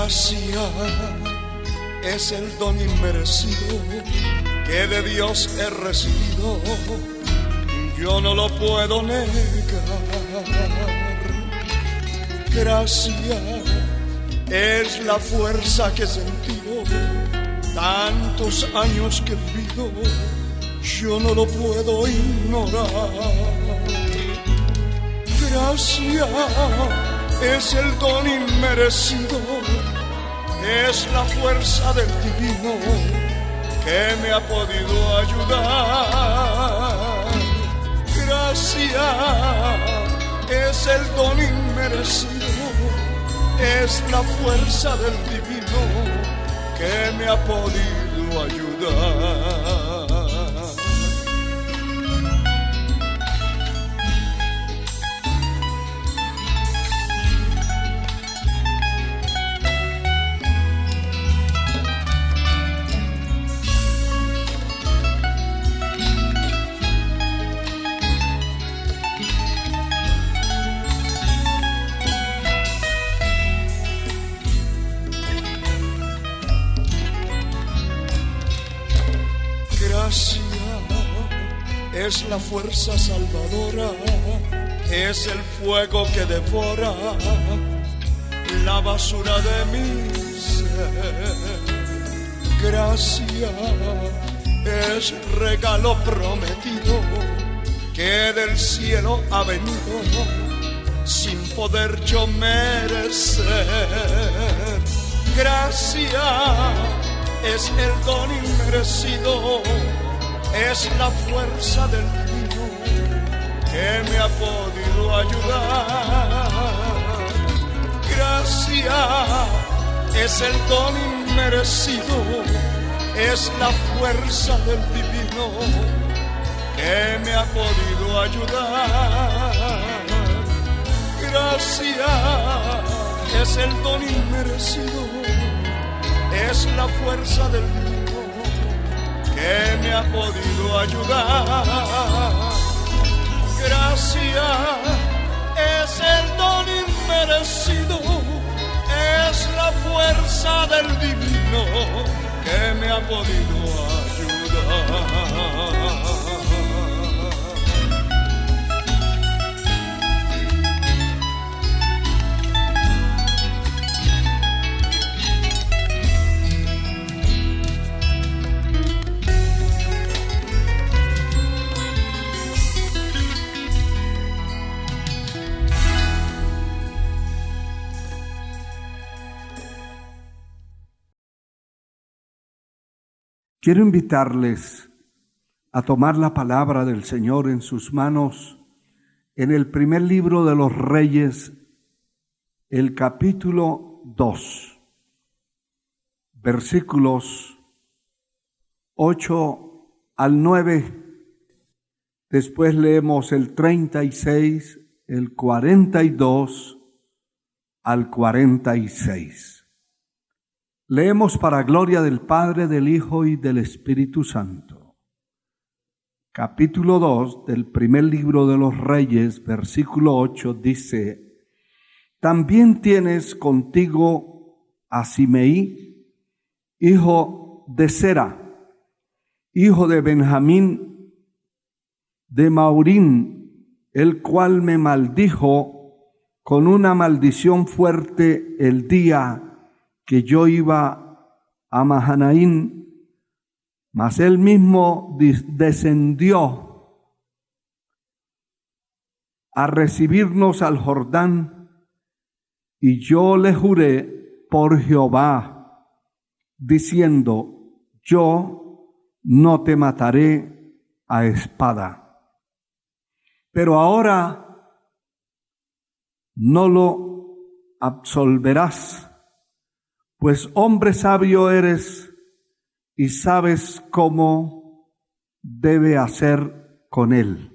Gracia es el don inmerecido que de Dios he recibido, yo no lo puedo negar. Gracia es la fuerza que he sentido tantos años que he vivido, yo no lo puedo ignorar. Gracia es el don inmerecido, es la fuerza del divino que me ha podido ayudar. Gracia es el don inmerecido, es la fuerza del divino que me ha podido ayudar. Gracia es la fuerza salvadora, es el fuego que devora la basura de mi ser. Gracia es regalo prometido que del cielo ha venido sin poder yo merecer. Gracia es el don inmerecido, es la fuerza del divino que me ha podido ayudar. Gracia es el don inmerecido, es la fuerza del divino que me ha podido ayudar. Gracia es el don inmerecido, es la fuerza del divino que me ha podido ayudar. Gracia es el don inmerecido, es la fuerza del divino que me ha podido ayudar. Quiero invitarles a tomar la palabra del Señor en sus manos en el primer libro de los Reyes, el capítulo 2, versículos 8 al 9. Después leemos el 36, el 42 al 46. Leemos para gloria del Padre, del Hijo y del Espíritu Santo. Capítulo 2 del primer libro de los Reyes, versículo 8, dice: También tienes contigo a Simeí, hijo de Sera, hijo de Benjamín, de Maurín, el cual me maldijo con una maldición fuerte el día que yo iba a Mahanaín, mas él mismo descendió a recibirnos al Jordán, y yo le juré por Jehová, diciendo: yo no te mataré a espada. Pero ahora no lo absolverás, pues hombre sabio eres y sabes cómo debe hacer con él.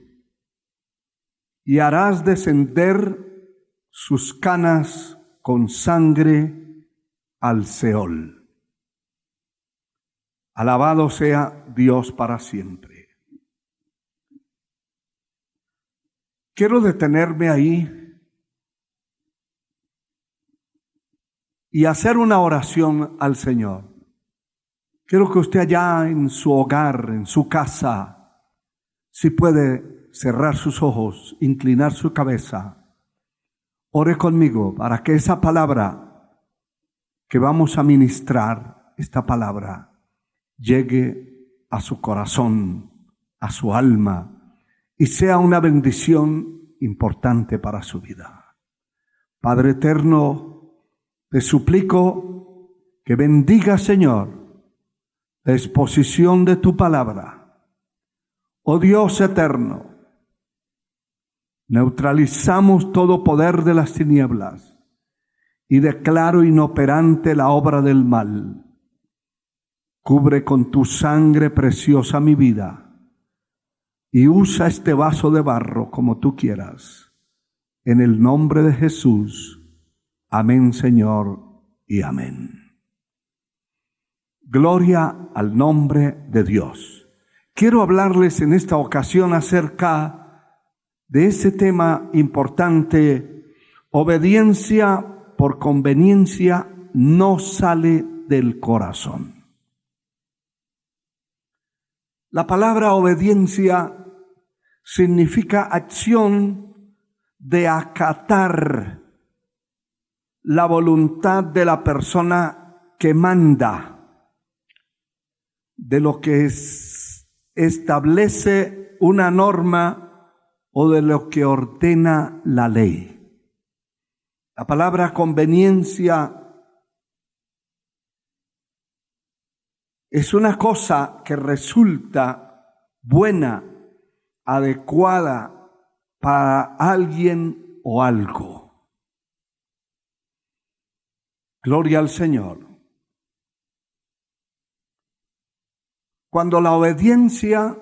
Y harás descender sus canas con sangre al Seol. Alabado sea Dios para siempre. Quiero detenerme ahí y hacer una oración al Señor. Quiero que usted allá en su hogar, en su casa, si puede cerrar sus ojos, inclinar su cabeza, ore conmigo para que esa palabra que vamos a ministrar, esta palabra, llegue a su corazón, a su alma, y sea una bendición importante para su vida. Padre eterno, te suplico que bendiga, Señor, la exposición de tu palabra. Oh Dios eterno, neutralizamos todo poder de las tinieblas y declaro inoperante la obra del mal. Cubre con tu sangre preciosa mi vida y usa este vaso de barro como tú quieras. En el nombre de Jesús. Amén, Señor, y amén. Gloria al nombre de Dios. Quiero hablarles en esta ocasión acerca de ese tema importante: obediencia por conveniencia no sale del corazón. La palabra obediencia significa acción de acatar la voluntad de la persona que manda, de lo que establece una norma o de lo que ordena la ley. La palabra conveniencia es una cosa que resulta buena, adecuada para alguien o algo. Gloria al Señor. Cuando la obediencia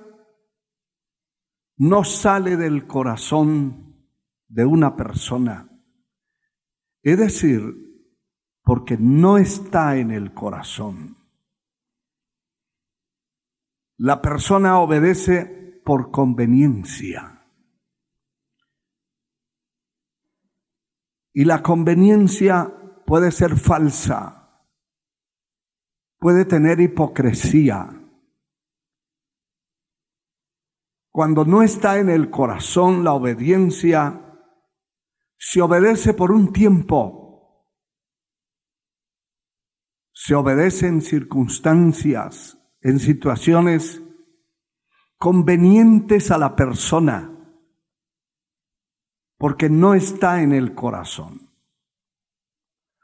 no sale del corazón de una persona, es decir, porque no está en el corazón, la persona obedece por conveniencia. Y la conveniencia puede ser falsa, puede tener hipocresía. Cuando no está en el corazón la obediencia, se obedece por un tiempo, se obedece en circunstancias, en situaciones convenientes a la persona, porque no está en el corazón.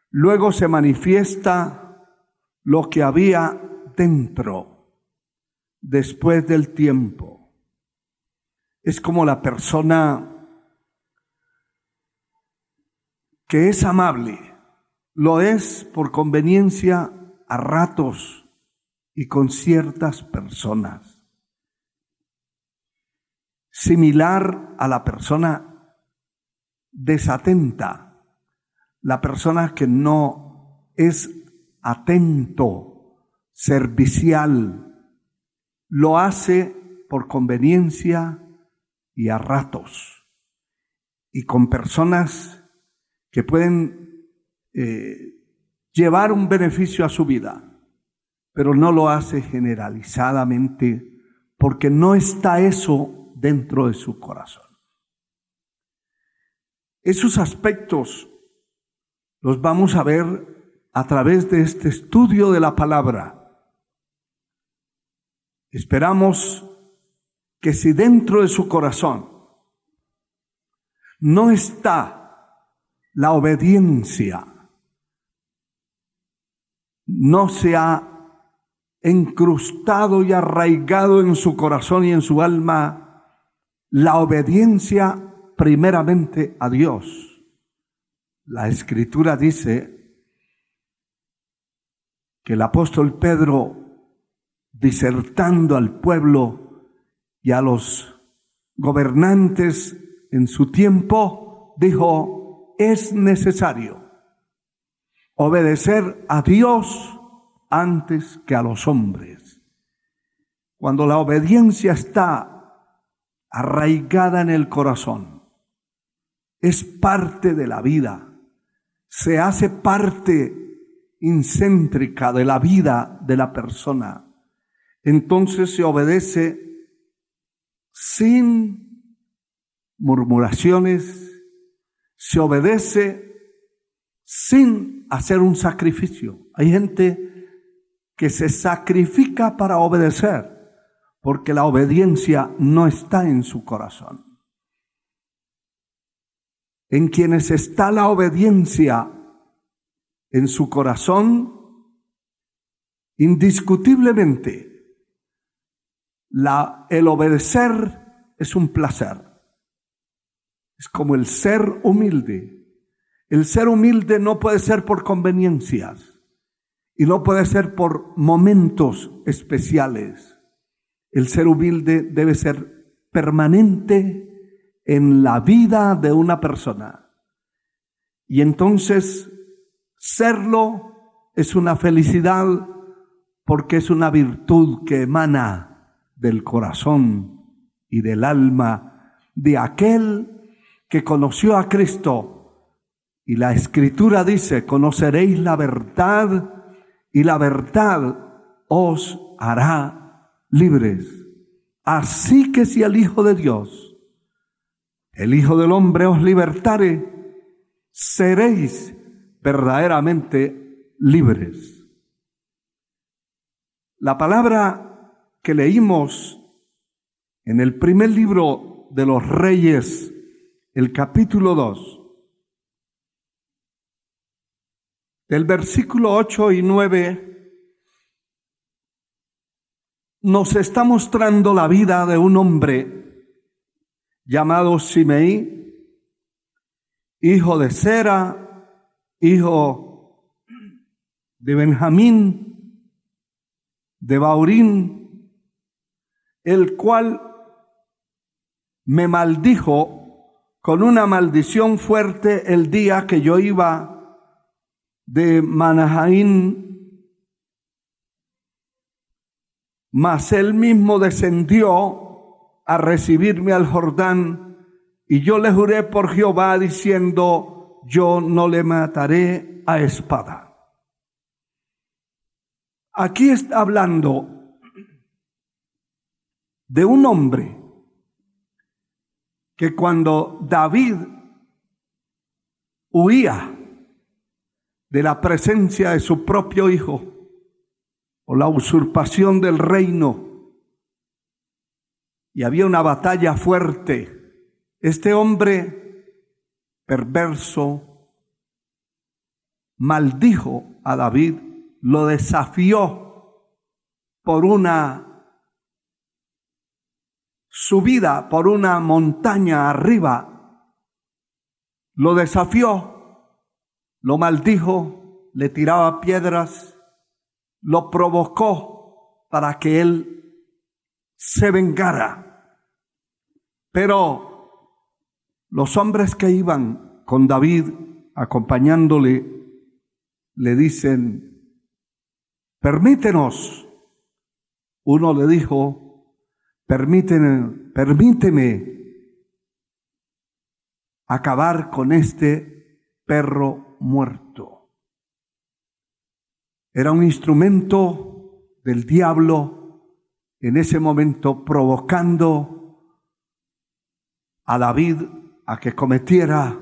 Luego se manifiesta lo que había dentro, después del tiempo. Es como la persona que es amable, lo es por conveniencia a ratos y con ciertas personas. Similar a la persona desatenta, la persona que no es atento, servicial, lo hace por conveniencia y a ratos, y con personas que pueden llevar un beneficio a su vida, pero no lo hace generalizadamente porque no está eso dentro de su corazón. Esos aspectos los vamos a ver a través de este estudio de la palabra. Esperamos que si dentro de su corazón no está la obediencia, no se ha incrustado y arraigado en su corazón y en su alma la obediencia primeramente a Dios. La Escritura dice que el apóstol Pedro, disertando al pueblo y a los gobernantes en su tiempo, dijo: es necesario obedecer a Dios antes que a los hombres. Cuando la obediencia está arraigada en el corazón, es parte de la vida, se hace parte incéntrica de la vida de la persona. Entonces se obedece sin murmuraciones, se obedece sin hacer un sacrificio. Hay gente que se sacrifica para obedecer, porque la obediencia no está en su corazón. En quienes está la obediencia en su corazón, indiscutiblemente, el obedecer es un placer. Es como el ser humilde. El ser humilde no puede ser por conveniencias y no puede ser por momentos especiales. El ser humilde debe ser permanente en la vida de una persona. Y entonces, serlo es una felicidad porque es una virtud que emana del corazón y del alma de aquel que conoció a Cristo. Y la Escritura dice: conoceréis la verdad y la verdad os hará libres. Así que si el Hijo de Dios, el Hijo del Hombre os libertare, seréis verdaderamente libres. La palabra que leímos en el primer libro de los Reyes, el capítulo 2, del versículo 8 y 9, nos está mostrando la vida de un hombre llamado Simeí, hijo de Sera, hijo de Benjamín, de Baurín, el cual me maldijo con una maldición fuerte el día que yo iba de Manahaín, mas él mismo descendió a recibirme al Jordán, y yo le juré por Jehová diciendo: yo no le mataré a espada. Aquí está hablando de un hombre que cuando David huía de la presencia de su propio hijo por la usurpación del reino, y había una batalla fuerte, este hombre perverso maldijo a David, lo desafió por una subida, por una montaña arriba, lo desafió, lo maldijo, le tiraba piedras, lo provocó para que él se vengara. Pero los hombres que iban con David acompañándole le dicen: permítenos. Uno le dijo: permíteme acabar con este perro muerto. Era un instrumento del diablo en ese momento, provocando a David a que cometiera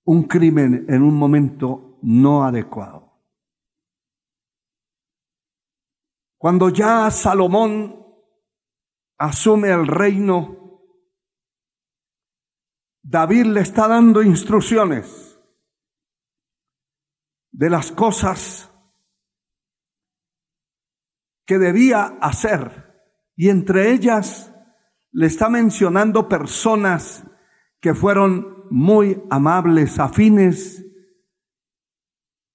un crimen en un momento no adecuado. Cuando ya Salomón asume el reino, David le está dando instrucciones de las cosas que debía hacer, y entre ellas le está mencionando personas que fueron muy amables, afines,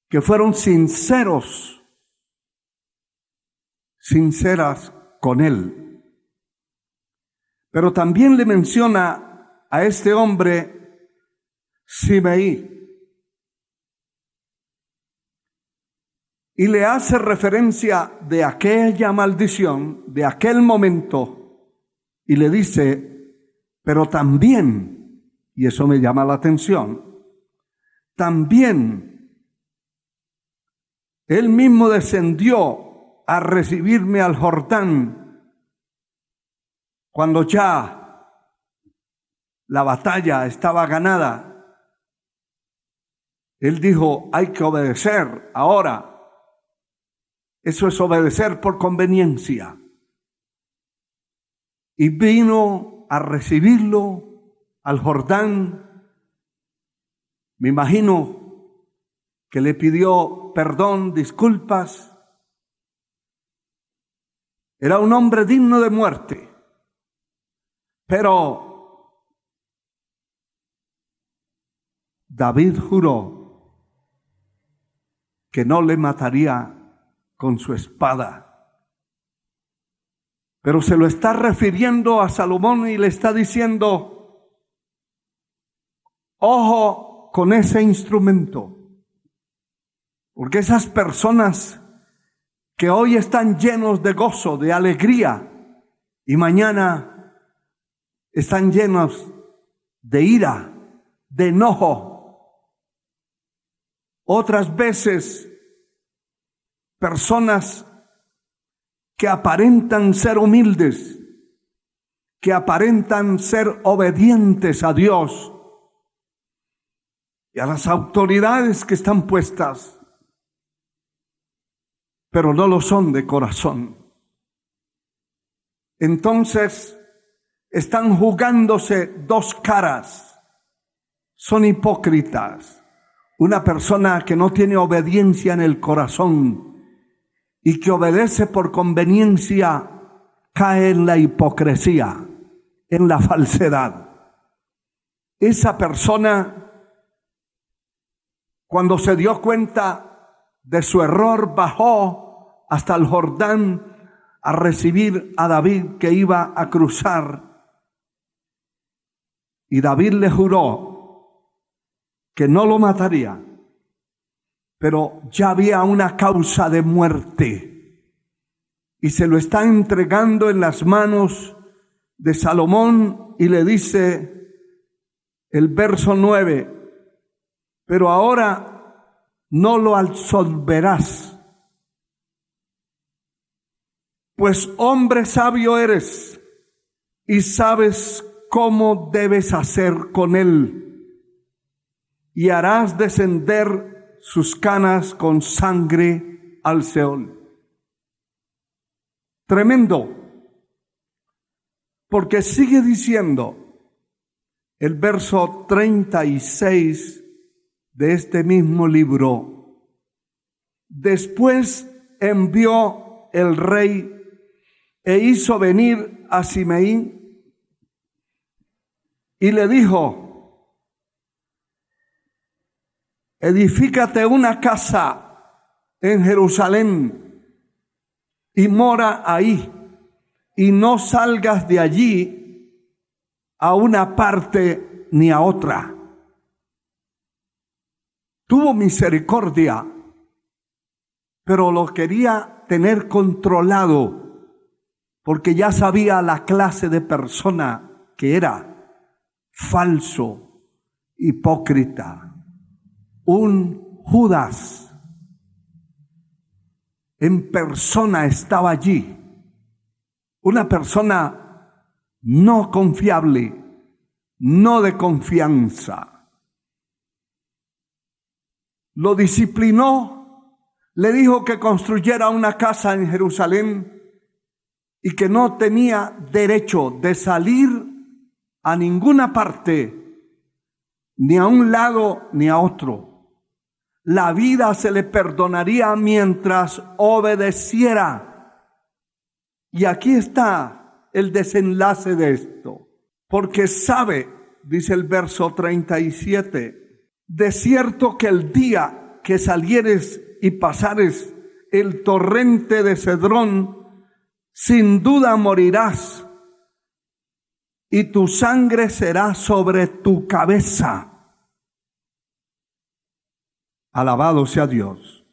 que fueron sinceras con él. Pero también le menciona a este hombre Simeí, y le hace referencia de aquella maldición, de aquel momento, y le dice: pero también, y eso me llama la atención, también Él mismo descendió a recibirme al Jordán cuando ya la batalla estaba ganada. Él dijo, hay que obedecer ahora. Eso es obedecer por conveniencia. Y vino a recibirlo al Jordán. Me imagino que le pidió perdón, disculpas. Era un hombre digno de muerte. Pero David juró que no le mataría con su espada. Pero se lo está refiriendo a Salomón y le está diciendo, ojo con ese instrumento, porque esas personas que hoy están llenos de gozo, de alegría, y mañana están llenos de ira, de enojo. Otras veces, personas que aparentan ser humildes, que aparentan ser obedientes a Dios y a las autoridades que están puestas, pero no lo son de corazón. Entonces, están jugándose dos caras, son hipócritas. Una persona que no tiene obediencia en el corazón y que obedece por conveniencia cae en la hipocresía, en la falsedad. Esa persona, cuando se dio cuenta de su error, bajó hasta el Jordán a recibir a David que iba a cruzar. Y David le juró que no lo mataría, pero ya había una causa de muerte y se lo está entregando en las manos de Salomón y le dice el verso 9, pero ahora no lo absolverás, pues hombre sabio eres y sabes cómo debes hacer con él. Y harás descender sus canas con sangre al Seol. Tremendo, porque sigue diciendo el verso 36 de este mismo libro. Después envió el rey e hizo venir a Simei y le dijo, edifícate una casa en Jerusalén y mora ahí, y no salgas de allí a una parte ni a otra. Tuvo misericordia, pero lo quería tener controlado, porque ya sabía la clase de persona que era: falso, hipócrita. Un Judas en persona estaba allí, una persona no confiable, no de confianza. Lo disciplinó, le dijo que construyera una casa en Jerusalén y que no tenía derecho de salir a ninguna parte, ni a un lado ni a otro. La vida se le perdonaría mientras obedeciera. Y aquí está el desenlace de esto. Porque sabe, dice el verso 37, de cierto que el día que salieres y pasares el torrente de Cedrón, sin duda morirás, y tu sangre será sobre tu cabeza. Alabado sea Dios.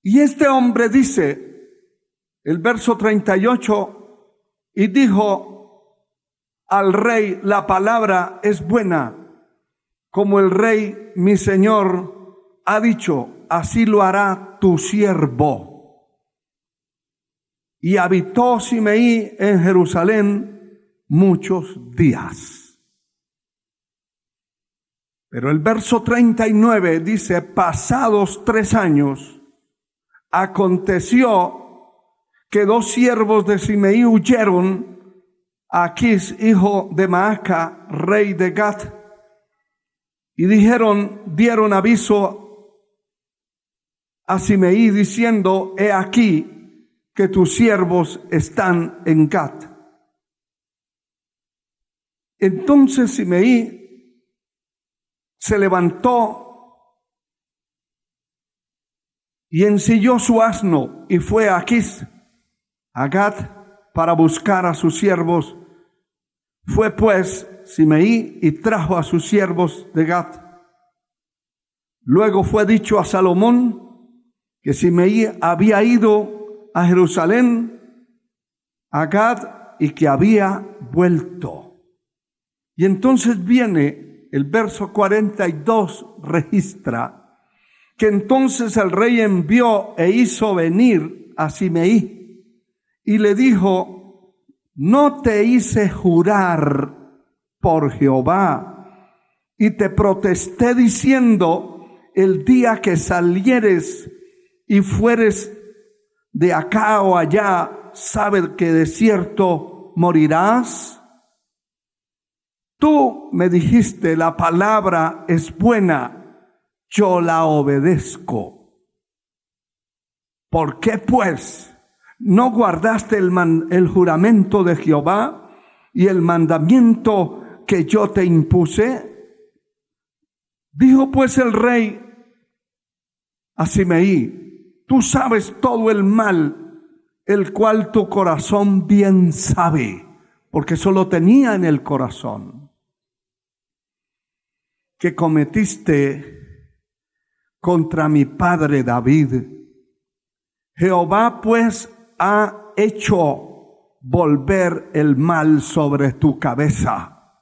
Y este hombre dice, el verso 38, y dijo al rey, la palabra es buena, como el rey mi señor ha dicho. así lo hará tu siervo. Y habitó Simeí en Jerusalén muchos días. Pero el verso 39 dice, pasados 3 años, aconteció que 2 siervos de Simeí huyeron a Aquís, hijo de Maaca, rey de Gat, y dieron aviso a Simeí diciendo, he aquí que tus siervos están en Gat. Entonces Simeí se levantó y ensilló su asno y fue a Aquís, a Gat, para buscar a sus siervos. Fue pues Simeí y trajo a sus siervos de Gat. Luego fue dicho a Salomón que Simeí había ido a Jerusalén, a Gat, y que había vuelto. Y entonces viene el verso 42, registra que entonces el rey envió e hizo venir a Simeí y le dijo, no te hice jurar por Jehová y te protesté diciendo, el día que salieres y fueres de acá o allá, sabe que de cierto morirás. Tú me dijiste, la palabra es buena, yo la obedezco. ¿Por qué pues no guardaste el juramento de Jehová y el mandamiento que yo te impuse? Dijo pues el rey a Simeí, tú sabes todo el mal, el cual tu corazón bien sabe, porque eso lo tenía en el corazón, que cometiste contra mi padre David. Jehová pues ha hecho volver el mal sobre tu cabeza.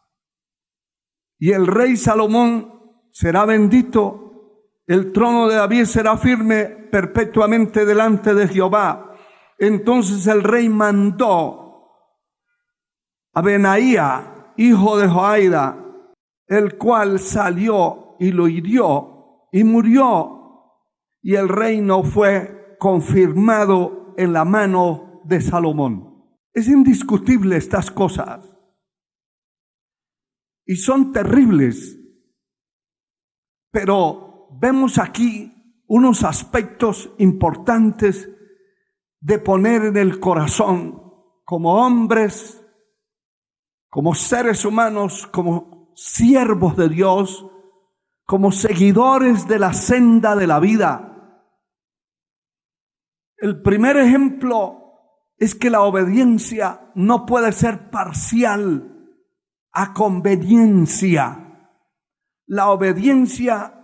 Y el rey Salomón será bendito, el trono de David será firme perpetuamente delante de Jehová. Entonces el rey mandó a Benaía, hijo de Joiada, el cual salió y lo hirió y murió, y el reino fue confirmado en la mano de Salomón. Es indiscutible estas cosas y son terribles, pero vemos aquí unos aspectos importantes de poner en el corazón como hombres, como seres humanos, como siervos de Dios, como seguidores de la senda de la vida. El primer ejemplo es que la obediencia no puede ser parcial a conveniencia. La obediencia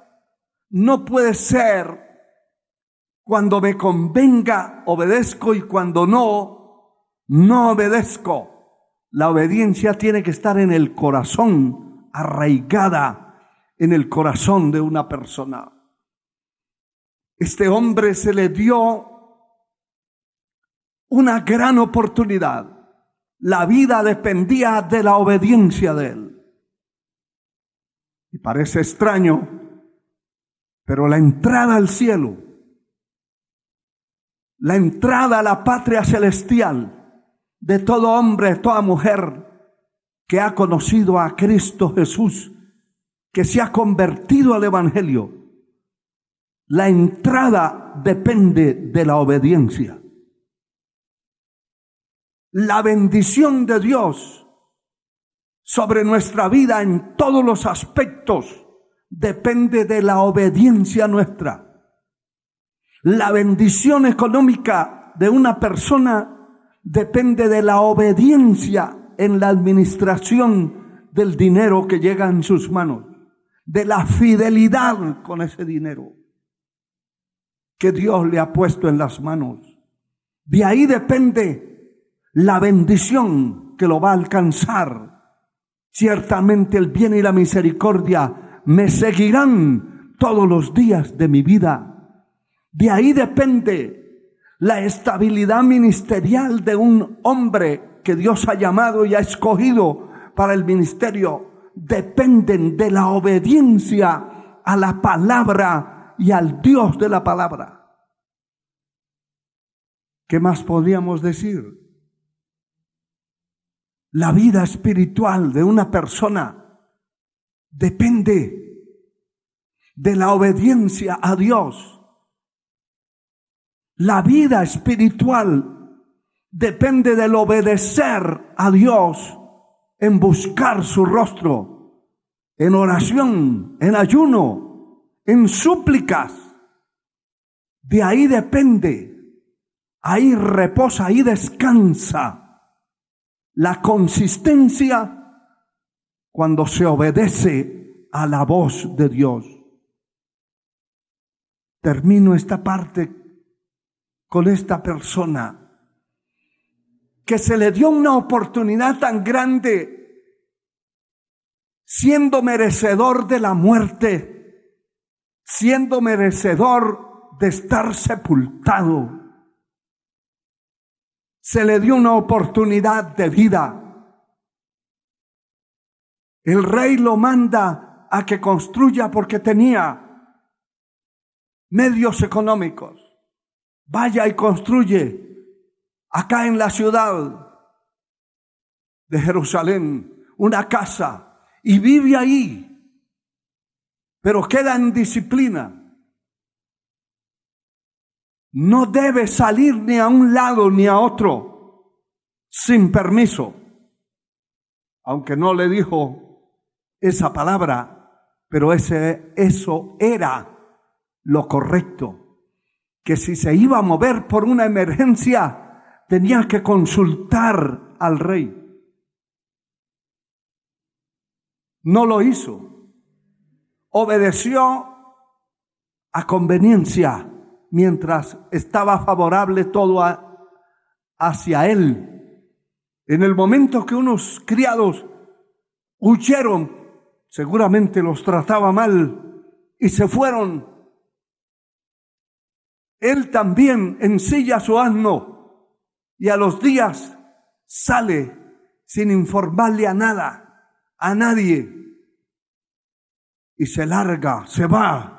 no puede ser cuando me convenga obedezco y cuando no obedezco. La obediencia tiene que estar en el corazón, arraigada en el corazón de una persona. Este hombre se le dio una gran oportunidad. La vida dependía de la obediencia de él. Y parece extraño, pero la entrada al cielo, la entrada a la patria celestial de todo hombre, toda mujer que ha conocido a Cristo Jesús, que se ha convertido al Evangelio, la entrada depende de la obediencia. La bendición de Dios sobre nuestra vida en todos los aspectos depende de la obediencia nuestra. La bendición económica de una persona depende de la obediencia en la administración del dinero que llega en sus manos, de la fidelidad con ese dinero que Dios le ha puesto en las manos. De ahí depende la bendición que lo va a alcanzar. Ciertamente el bien y la misericordia me seguirán todos los días de mi vida, De ahí depende la estabilidad ministerial de un hombre que Dios ha llamado y ha escogido para el ministerio. Dependen de la obediencia a la palabra y al Dios de la palabra. ¿Qué más podríamos decir? La vida espiritual de una persona depende de la obediencia a Dios. La vida espiritual depende del obedecer a Dios en buscar su rostro, en oración, en ayuno, en súplicas. De ahí depende, ahí reposa, ahí descansa la consistencia cuando se obedece a la voz de Dios. Termino esta parte con esta persona que se le dio una oportunidad tan grande, siendo merecedor de la muerte, siendo merecedor de estar sepultado. Se le dio una oportunidad de vida. El rey lo manda a que construya porque tenía medios económicos. Vaya y construye acá en la ciudad de Jerusalén una casa y vive ahí, pero queda en disciplina. No debe salir ni a un lado ni a otro sin permiso. Aunque no le dijo esa palabra, pero eso era lo correcto. Que si se iba a mover por una emergencia, tenía que consultar al rey. No lo hizo. Obedeció a conveniencia mientras estaba favorable todo hacia él. En el momento que unos criados huyeron, seguramente los trataba mal y se fueron. Él también ensilla su asno y a los días sale sin informarle a nadie, y se larga, se va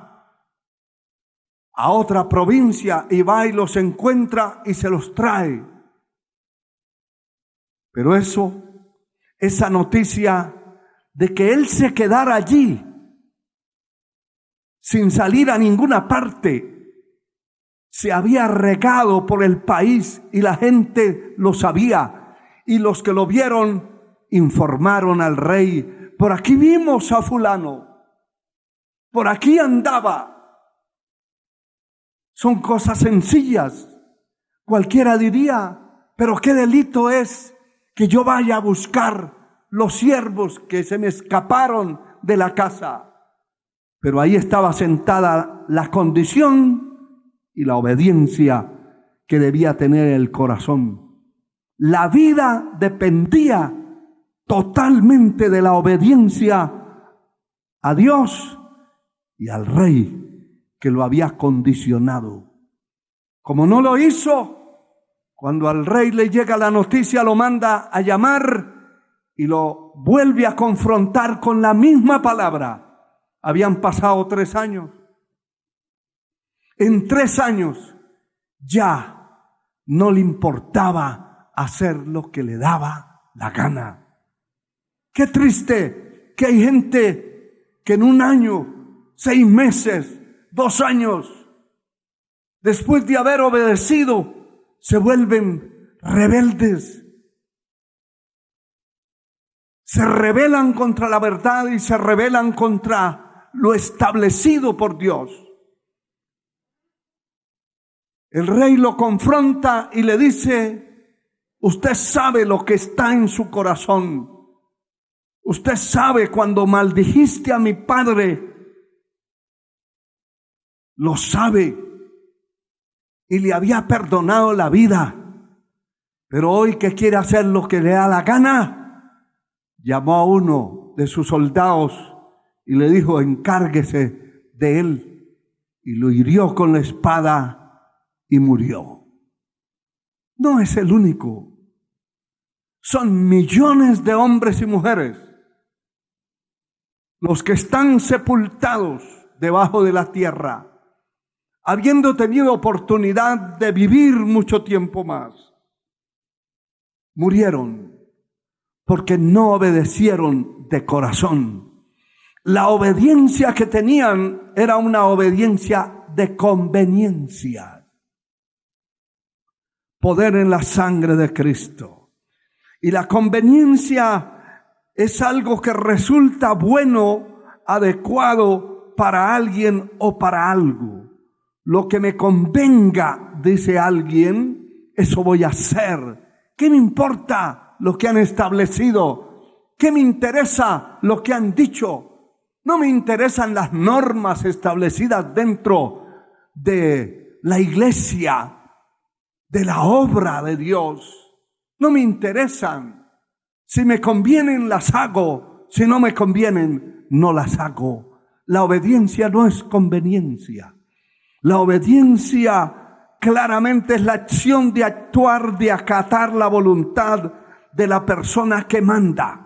a otra provincia y va y los encuentra y se los trae. Pero esa noticia de que él se quedara allí sin salir a ninguna parte, se había regado por el país y la gente lo sabía, y los que lo vieron informaron al rey: por aquí vimos a fulano, por aquí andaba. Son cosas sencillas, cualquiera diría, pero qué delito es que yo vaya a buscar los siervos que se me escaparon de la casa. Pero ahí estaba sentada la condición y la obediencia que debía tener el corazón. La vida dependía totalmente de la obediencia a Dios y al rey que lo había condicionado. Como no lo hizo, cuando al rey le llega la noticia, lo manda a llamar y lo vuelve a confrontar con la misma palabra. Habían pasado 3 años. En 3 años ya no le importaba hacer lo que le daba la gana. Qué triste que hay gente que en 1 año, 6 meses, 2 años, después de haber obedecido, se vuelven rebeldes. Se rebelan contra la verdad y se rebelan contra lo establecido por Dios. El rey lo confronta y le dice: usted sabe lo que está en su corazón. Usted sabe cuando maldijiste a mi padre. Lo sabe. Y le había perdonado la vida. Pero hoy que quiere hacer lo que le da la gana, llamó a uno de sus soldados y le dijo: encárguese de él. y lo hirió con la espada y murió. No es el único. Son millones de hombres y mujeres los que están sepultados debajo de la tierra, habiendo tenido oportunidad de vivir mucho tiempo más. Murieron porque no obedecieron de corazón. La obediencia que tenían era una obediencia de conveniencia. Poder en la sangre de Cristo. Y la conveniencia es algo que resulta bueno, adecuado para alguien o para algo. Lo que me convenga, dice alguien, eso voy a hacer. ¿Qué me importa lo que han establecido? ¿Qué me interesa lo que han dicho? No me interesan las normas establecidas dentro de la iglesia, de la obra de Dios. No me interesan. Si me convienen, las hago. Si no me convienen, no las hago. La obediencia no es conveniencia. La obediencia claramente es la acción de actuar, de acatar la voluntad de la persona que manda.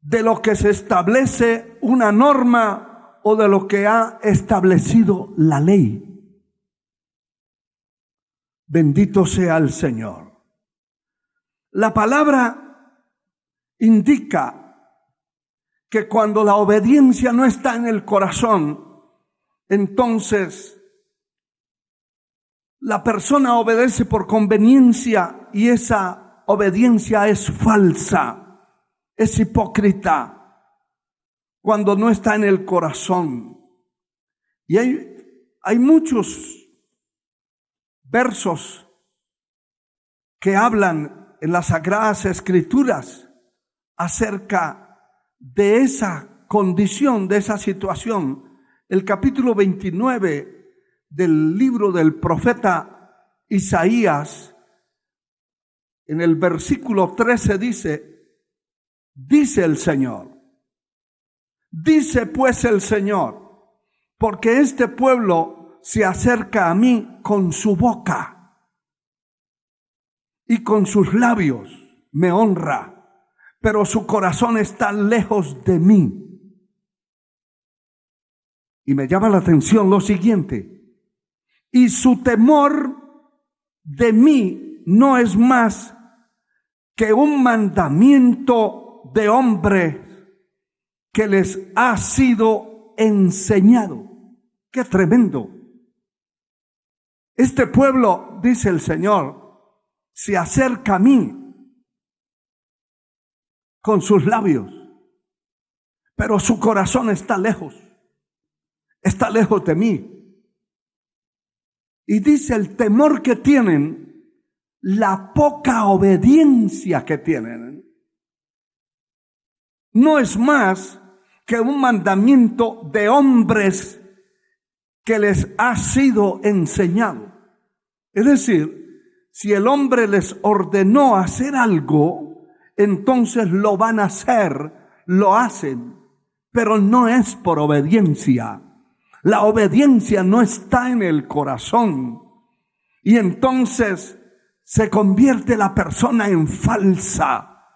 De lo que se establece una norma o de lo que ha establecido la ley. Bendito sea el Señor. La palabra indica que cuando la obediencia no está en el corazón, entonces la persona obedece por conveniencia y esa obediencia es falsa, es hipócrita, cuando no está en el corazón. Y hay muchos versos que hablan en las Sagradas Escrituras acerca de esa condición, de esa situación. El capítulo 29 del libro del profeta Isaías, en el versículo 13 dice el Señor, dice pues el Señor, porque este pueblo se acerca a mí con su boca y con sus labios me honra, pero su corazón está lejos de mí. Y me llama la atención lo siguiente: y su temor de mí no es más que un mandamiento de hombre que les ha sido enseñado. ¡Qué tremendo! Este pueblo, dice el Señor, se acerca a mí con sus labios, pero su corazón está lejos de mí. Y dice el temor que tienen, la poca obediencia que tienen, no es más que un mandamiento de hombres que les ha sido enseñado. Es decir, si el hombre les ordenó hacer algo, entonces lo van a hacer, lo hacen, pero no es por obediencia. La obediencia no está en el corazón. Y entonces se convierte la persona en falsa.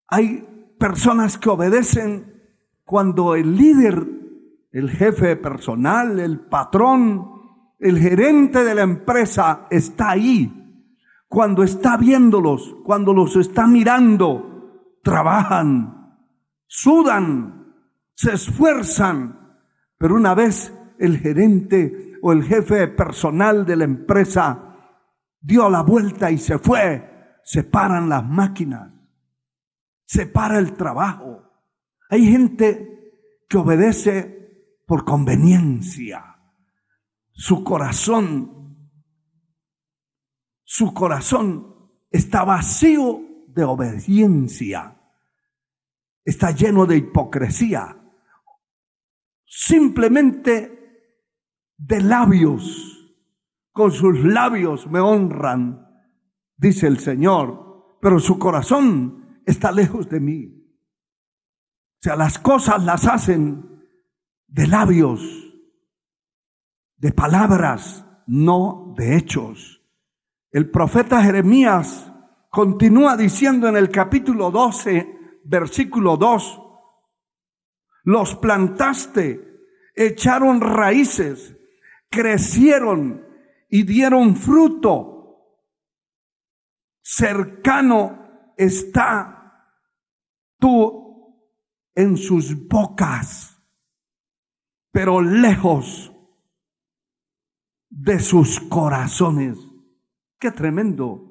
Hay personas que obedecen cuando el líder, el jefe personal, el patrón, el gerente de la empresa está ahí. Cuando está viéndolos, cuando los está mirando, trabajan, sudan, se esfuerzan. Pero una vez el gerente o el jefe personal de la empresa dio la vuelta y se fue, se paran las máquinas, se para el trabajo. Hay gente que obedece por conveniencia. Su corazón está vacío de obediencia, está lleno de hipocresía, simplemente de labios. Con sus labios me honran, dice el Señor, pero su corazón está lejos de mí. O sea, las cosas las hacen de labios, de palabras, no de hechos. El profeta Jeremías continúa diciendo en el capítulo 12, versículo 2, los plantaste, echaron raíces, crecieron y dieron fruto. Cercano está tú en sus bocas, pero lejos de sus corazones. ¡Qué tremendo!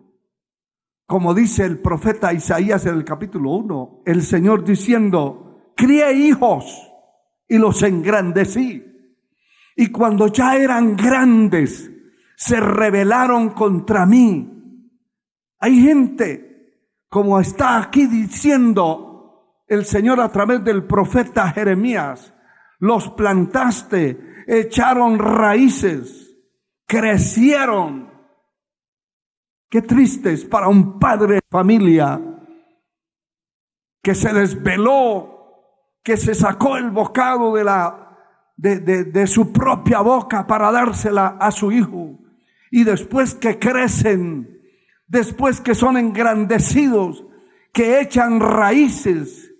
Como dice el profeta Isaías en el capítulo 1, el Señor diciendo, crié hijos y los engrandecí. Y cuando ya eran grandes, se rebelaron contra mí. Hay gente, como está aquí diciendo el Señor a través del profeta Jeremías, los plantaste, echaron raíces, crecieron. Qué triste es para un padre de familia que se desveló, que se sacó el bocado de su propia boca para dársela a su hijo. Y después que crecen, después que son engrandecidos, que echan raíces,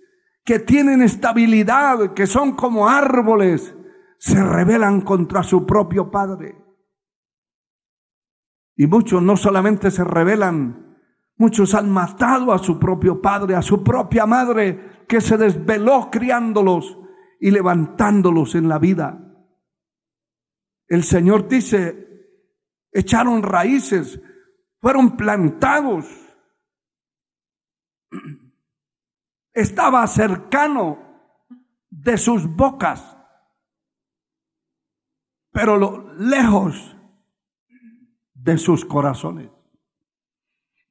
que tienen estabilidad, que son como árboles, se rebelan contra su propio padre. Y muchos no solamente se rebelan, muchos han matado a su propio padre, a su propia madre, que se desveló criándolos y levantándolos en la vida. El Señor dice, echaron raíces, fueron plantados. Estaba cercano de sus bocas, pero lejos de sus corazones.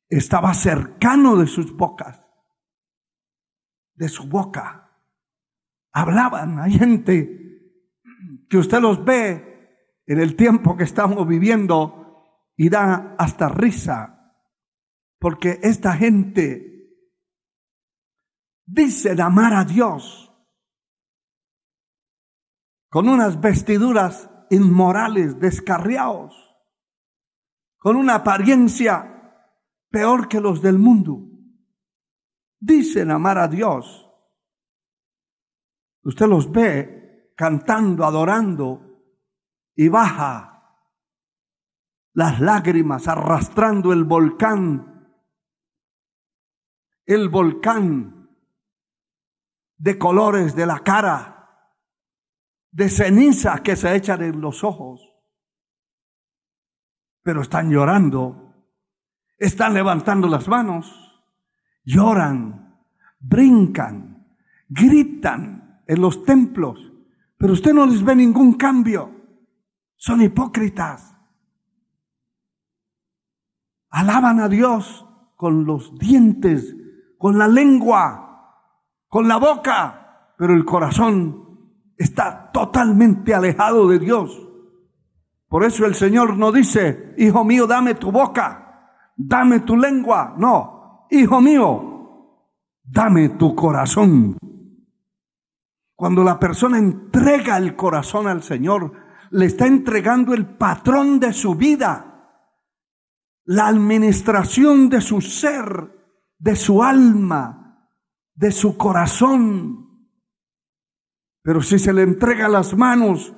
Estaba cercano de sus bocas, de su boca. Hablaban. Hay gente que usted los ve en el tiempo que estamos viviendo y da hasta risa, porque esta gente dice amar a Dios con unas vestiduras inmorales, descarriados, con una apariencia peor que los del mundo. Dicen amar a Dios. Usted los ve cantando, adorando, y baja las lágrimas, arrastrando el volcán de colores de la cara, de ceniza que se echan en los ojos. Pero están llorando, están levantando las manos, lloran, brincan, gritan en los templos, pero usted no les ve ningún cambio. Son hipócritas. Alaban a Dios con los dientes, con la lengua, con la boca, pero el corazón está totalmente alejado de Dios. Por eso el Señor no dice, hijo mío, dame tu boca, dame tu lengua. No, hijo mío, dame tu corazón. Cuando la persona entrega el corazón al Señor, le está entregando el patrón de su vida, la administración de su ser, de su alma, de su corazón. Pero si se le entrega las manos,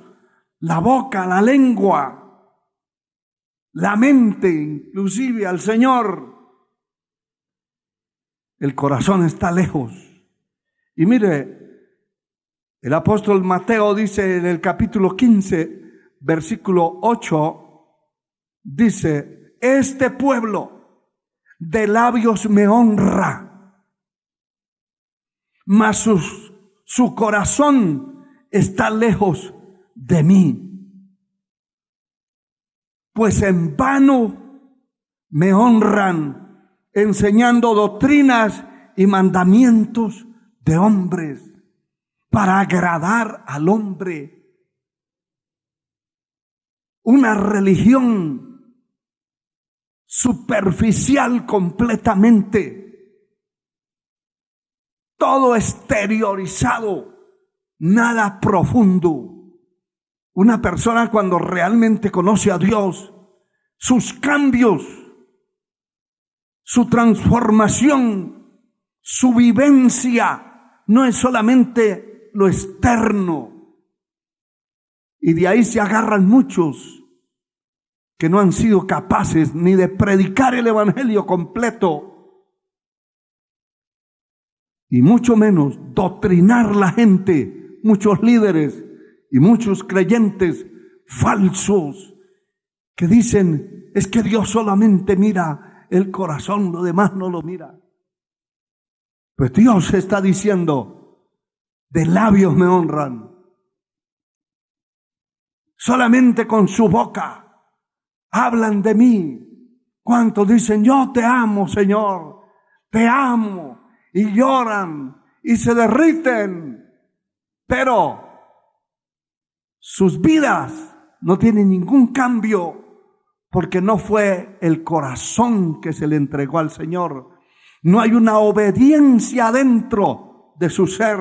la boca, la lengua, la mente, inclusive al Señor, el corazón está lejos. Y mire, el apóstol Mateo dice en el capítulo 15, versículo 8, dice, este pueblo de labios me honra, mas su corazón está lejos de mí. Pues en vano me honran, enseñando doctrinas y mandamientos de hombres, para agradar al hombre. Una religión superficial completamente, todo exteriorizado, nada profundo. Una persona cuando realmente conoce a Dios, sus cambios, su transformación, su vivencia, no es solamente lo externo. Y de ahí se agarran muchos que no han sido capaces ni de predicar el evangelio completo, y mucho menos doctrinar la gente, muchos líderes y muchos creyentes falsos que dicen, es que Dios solamente mira el corazón, lo demás no lo mira. Pues Dios está diciendo, de labios me honran, solamente con su boca hablan de mí. ¿Cuántos dicen, yo te amo, Señor, te amo? Y lloran y se derriten, pero sus vidas no tienen ningún cambio, porque no fue el corazón que se le entregó al Señor. No hay una obediencia dentro de su ser.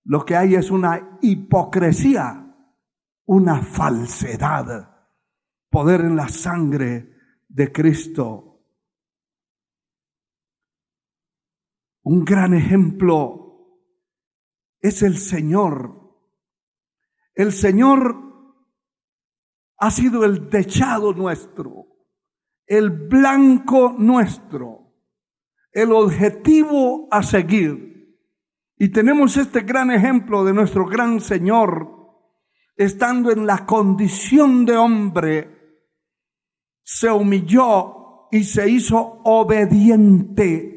Lo que hay es una hipocresía, una falsedad. Poder en la sangre de Cristo. Un gran ejemplo es el Señor. El Señor ha sido el dechado nuestro, el blanco nuestro, el objetivo a seguir. Y tenemos este gran ejemplo de nuestro gran Señor, estando en la condición de hombre, se humilló y se hizo obediente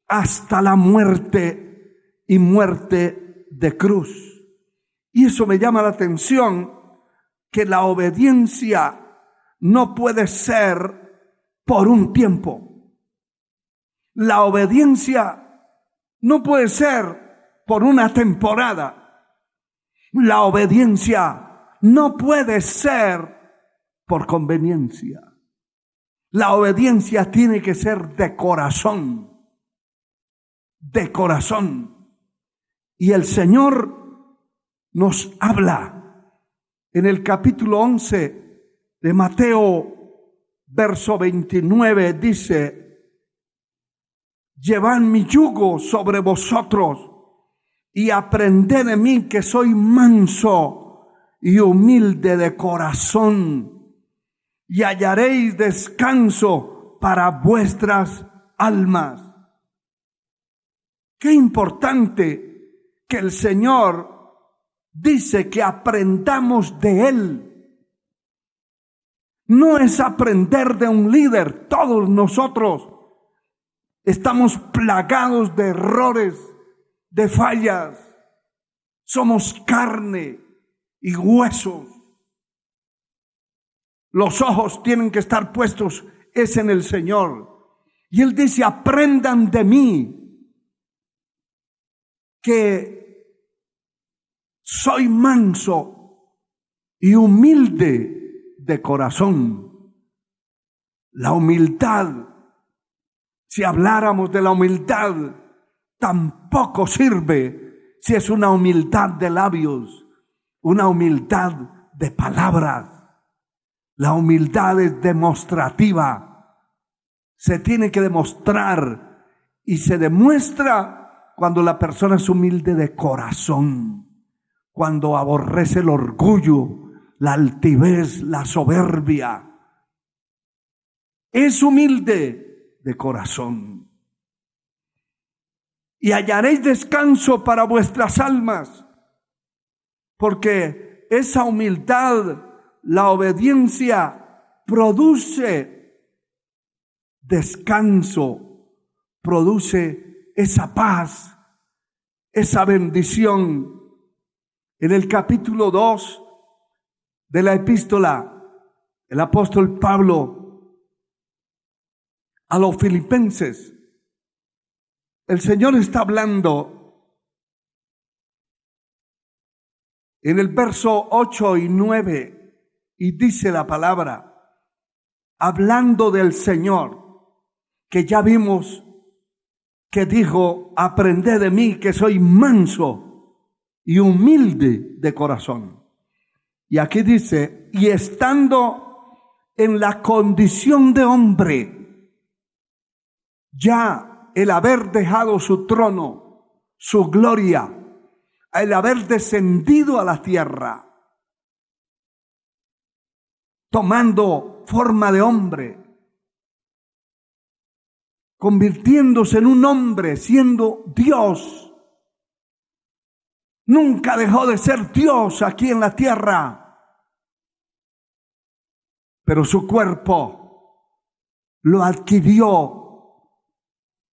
hasta la muerte y muerte de cruz. Y eso me llama la atención, que la obediencia no puede ser por un tiempo. La obediencia no puede ser por una temporada. La obediencia no puede ser por conveniencia. La obediencia tiene que ser de corazón. De corazón. Y el Señor nos habla en el capítulo 11 de Mateo, verso 29, dice: llevad mi yugo sobre vosotros y aprended de mí, que soy manso y humilde de corazón, y hallaréis descanso para vuestras almas. Qué importante que el Señor dice que aprendamos de Él. No es aprender de un líder. Todos nosotros estamos plagados de errores, de fallas. Somos carne y huesos. Los ojos tienen que estar puestos es en el Señor. Y Él dice, aprendan de mí, que soy manso y humilde de corazón. La humildad, si habláramos de la humildad, tampoco sirve si es una humildad de labios, una humildad de palabras. La humildad es demostrativa. Se tiene que demostrar, y se demuestra cuando la persona es humilde de corazón, cuando aborrece el orgullo, la altivez, la soberbia. Es humilde de corazón. Y hallaréis descanso para vuestras almas, porque esa humildad, la obediencia, produce descanso, produce esa paz, esa bendición. En el capítulo 2 de la epístola, el apóstol Pablo a los filipenses, el Señor está hablando en el verso 8 y 9, y dice la palabra, hablando del Señor, que ya vimos que dijo, aprended de mí, que soy manso y humilde de corazón. Y aquí dice, y estando en la condición de hombre, ya el haber dejado su trono, su gloria, el haber descendido a la tierra, tomando forma de hombre, convirtiéndose en un hombre, siendo Dios. Nunca dejó de ser Dios aquí en la tierra, pero su cuerpo lo adquirió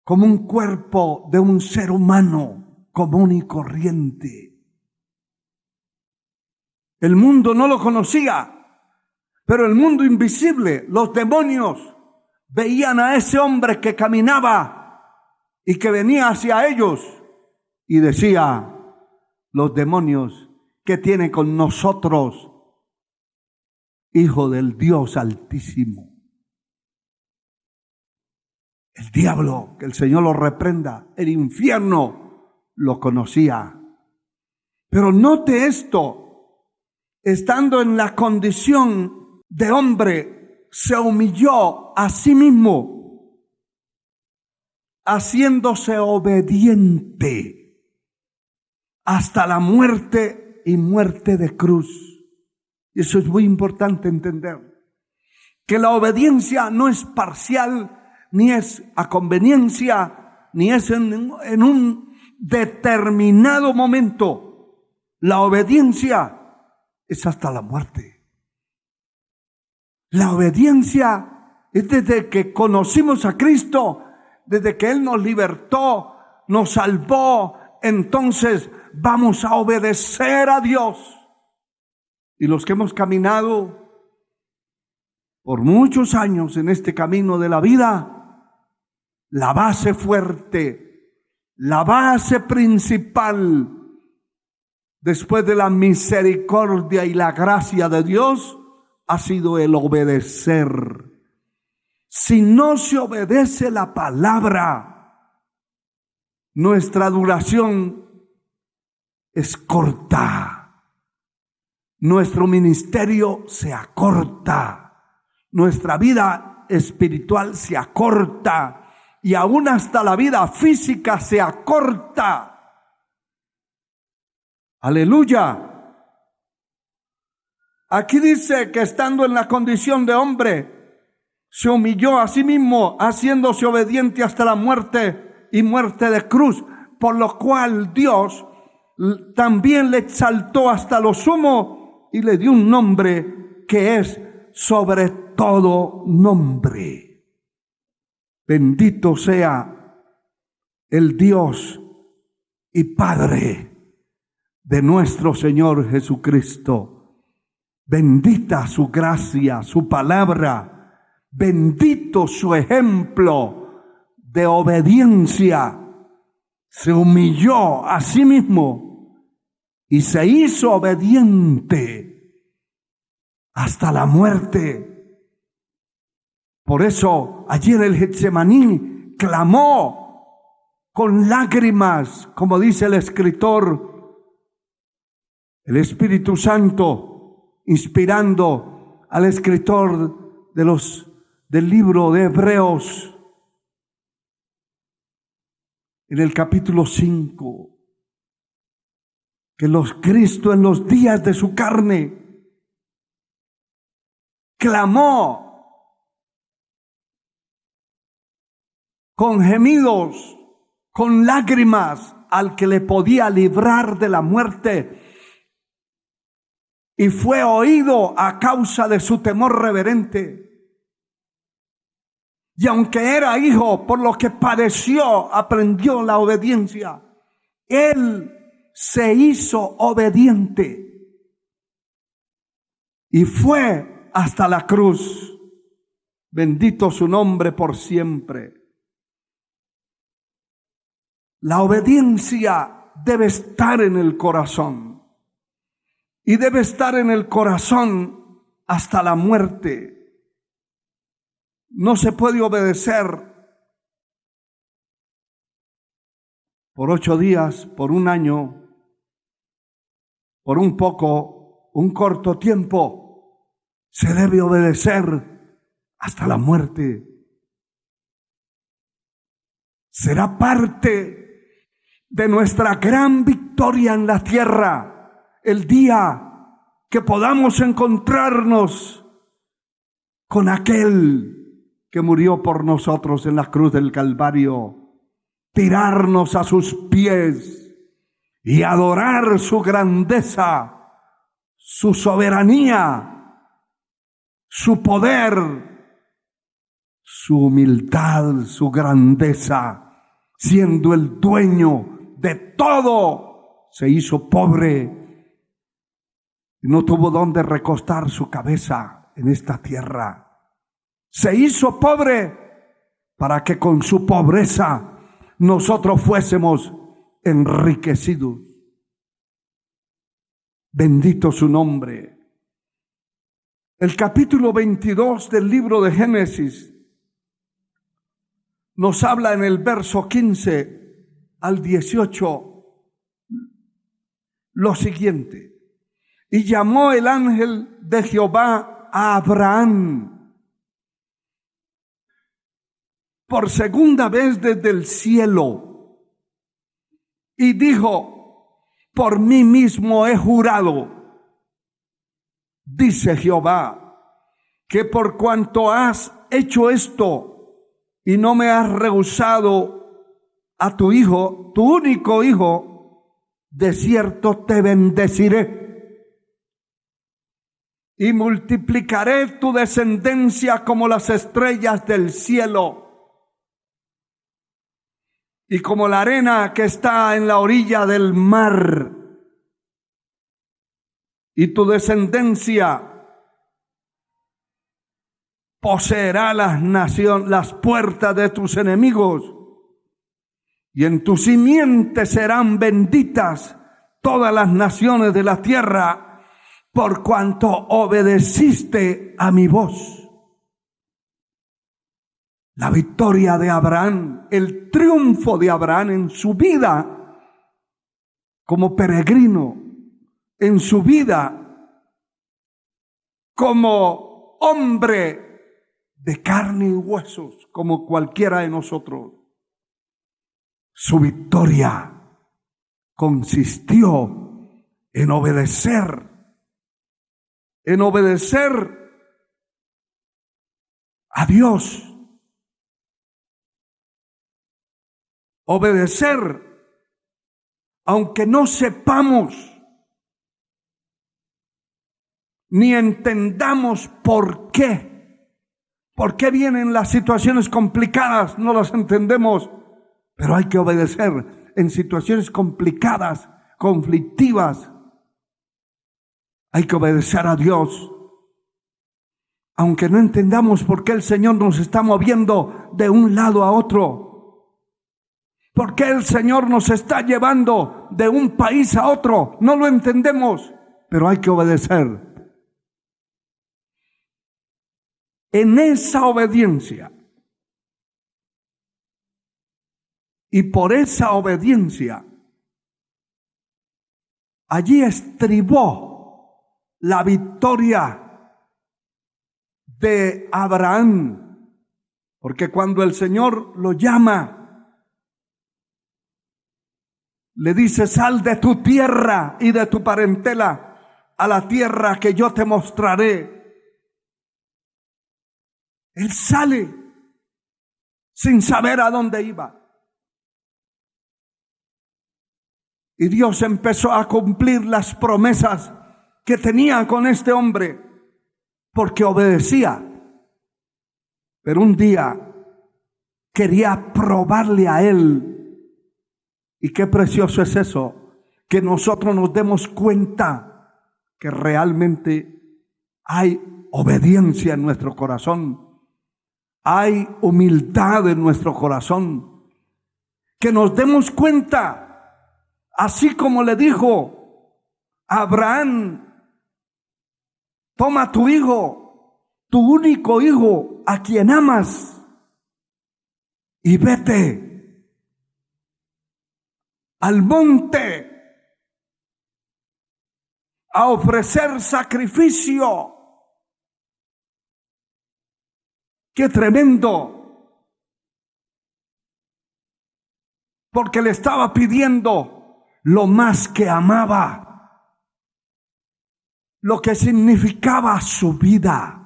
como un cuerpo de un ser humano común y corriente. El mundo no lo conocía, pero el mundo invisible, los demonios, veían a ese hombre que caminaba y que venía hacia ellos y decía, los demonios, ¿qué tiene con nosotros, hijo del Dios Altísimo? El diablo, que el Señor lo reprenda, el infierno lo conocía. Pero note esto, estando en la condición de hombre, se humilló a sí mismo, haciéndose obediente hasta la muerte y muerte de cruz. Y eso es muy importante entender, que la obediencia no es parcial, ni es a conveniencia, ni es en un determinado momento. La obediencia es hasta la muerte. La obediencia es desde que conocimos a Cristo, desde que Él nos libertó, nos salvó, entonces vamos a obedecer a Dios. Y los que hemos caminado por muchos años en este camino de la vida, la base fuerte, la base principal, después de la misericordia y la gracia de Dios, ha sido el obedecer. Si no se obedece la palabra, nuestra duración es corta, nuestro ministerio se acorta, nuestra vida espiritual se acorta y aún hasta la vida física se acorta. Aleluya. Aquí dice que estando en la condición de hombre, se humilló a sí mismo, haciéndose obediente hasta la muerte y muerte de cruz, por lo cual Dios también le exaltó hasta lo sumo y le dio un nombre que es sobre todo nombre. Bendito sea el Dios y Padre de nuestro Señor Jesucristo. Bendita su gracia, su palabra, bendito su ejemplo de obediencia. Se humilló a sí mismo y se hizo obediente hasta la muerte. Por eso allí en el Getsemaní clamó con lágrimas, como dice el escritor, el Espíritu Santo inspirando al escritor del libro de Hebreos, en el capítulo 5, que Cristo en los días de su carne clamó con gemidos, con lágrimas al que le podía librar de la muerte, y fue oído a causa de su temor reverente. Y aunque era hijo, por lo que padeció, aprendió la obediencia. Él se hizo obediente y fue hasta la cruz. Bendito su nombre por siempre. La obediencia debe estar en el corazón y debe estar en el corazón hasta la muerte. No se puede obedecer por 8 días, por un año, por un poco, un corto tiempo, se debe obedecer hasta la muerte. Será parte de nuestra gran victoria en la tierra el día que podamos encontrarnos con aquel que murió por nosotros en la cruz del Calvario, tirarnos a sus pies y adorar su grandeza, su soberanía, su poder, su humildad, su grandeza, siendo el dueño de todo, se hizo pobre y no tuvo dónde recostar su cabeza en esta tierra. Se hizo pobre para que con su pobreza nosotros fuésemos enriquecidos. Bendito su nombre. El capítulo 22 del libro de Génesis nos habla en el verso 15 al 18 lo siguiente: y llamó el ángel de Jehová a Abraham por segunda vez desde el cielo, y dijo: por mí mismo he jurado, dice Jehová, que por cuanto has hecho esto y no me has rehusado a tu hijo, tu único hijo, de cierto te bendeciré y multiplicaré tu descendencia como las estrellas del cielo y como la arena que está en la orilla del mar. Y tu descendencia poseerá las puertas de tus enemigos, y en tu simiente serán benditas todas las naciones de la tierra, por cuanto obedeciste a mi voz. La victoria de Abraham, el triunfo de Abraham en su vida como peregrino, en su vida como hombre de carne y huesos, como cualquiera de nosotros. Su victoria consistió en obedecer a Dios. Obedecer, aunque no sepamos ni entendamos por qué vienen las situaciones complicadas, no las entendemos, pero hay que obedecer en situaciones complicadas, conflictivas. Hay que obedecer a Dios, aunque no entendamos por qué el Señor nos está moviendo de un lado a otro. ¿Por qué el Señor nos está llevando de un país a otro? No lo entendemos, pero hay que obedecer. En esa obediencia y por esa obediencia, allí estribó la victoria de Abraham, porque cuando el Señor lo llama, le dice: sal de tu tierra y de tu parentela a la tierra que yo te mostraré. Él sale sin saber a dónde iba. Y Dios empezó a cumplir las promesas que tenía con este hombre, porque obedecía. Pero un día quería probarle a él. Y qué precioso es eso, que nosotros nos demos cuenta que realmente hay obediencia en nuestro corazón, hay humildad en nuestro corazón, que nos demos cuenta, así como le dijo a Abraham: toma tu hijo, tu único hijo, a quien amas, y vete al monte a ofrecer sacrificio. ¡Qué tremendo! Porque le estaba pidiendo lo más que amaba, lo que significaba su vida.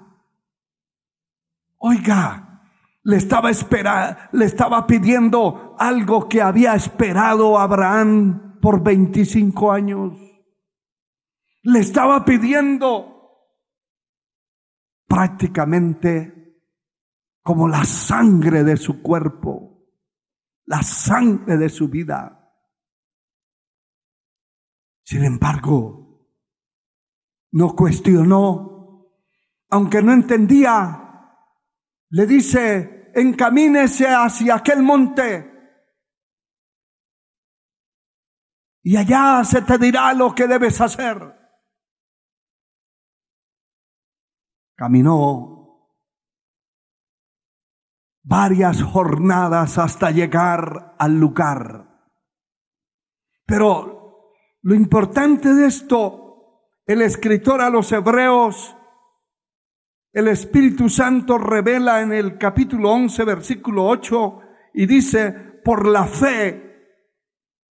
Oiga, le estaba pidiendo algo que había esperado Abraham por 25 años. Le estaba pidiendo prácticamente como la sangre de su cuerpo, la sangre de su vida. Sin embargo, no cuestionó, aunque no entendía, le dice: encamínese hacia aquel monte y allá se te dirá lo que debes hacer. Caminó varias jornadas hasta llegar al lugar. Pero lo importante de esto, el escritor a los Hebreos, el Espíritu Santo revela en el capítulo 11, versículo 8, y dice: por la fe,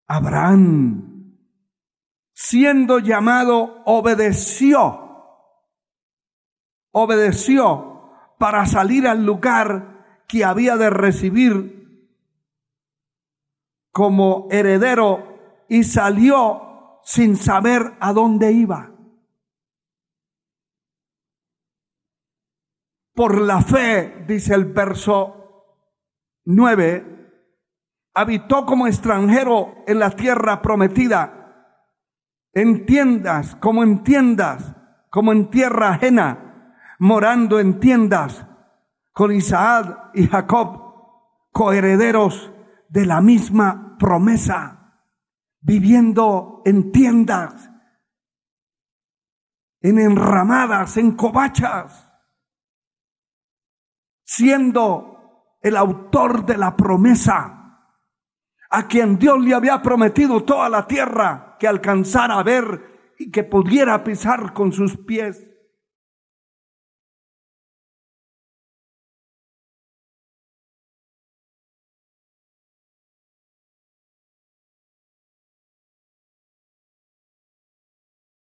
Abraham, siendo llamado, obedeció para salir al lugar que había de recibir como heredero, y salió sin saber a dónde iba. Por la fe, dice el verso 9, habitó como extranjero en la tierra prometida, en tiendas, como en tierra ajena, morando en tiendas con Isaac y Jacob, coherederos de la misma promesa, viviendo en tiendas, en enramadas, en covachas, siendo el autor de la promesa, a quien Dios le había prometido toda la tierra que alcanzara a ver y que pudiera pisar con sus pies.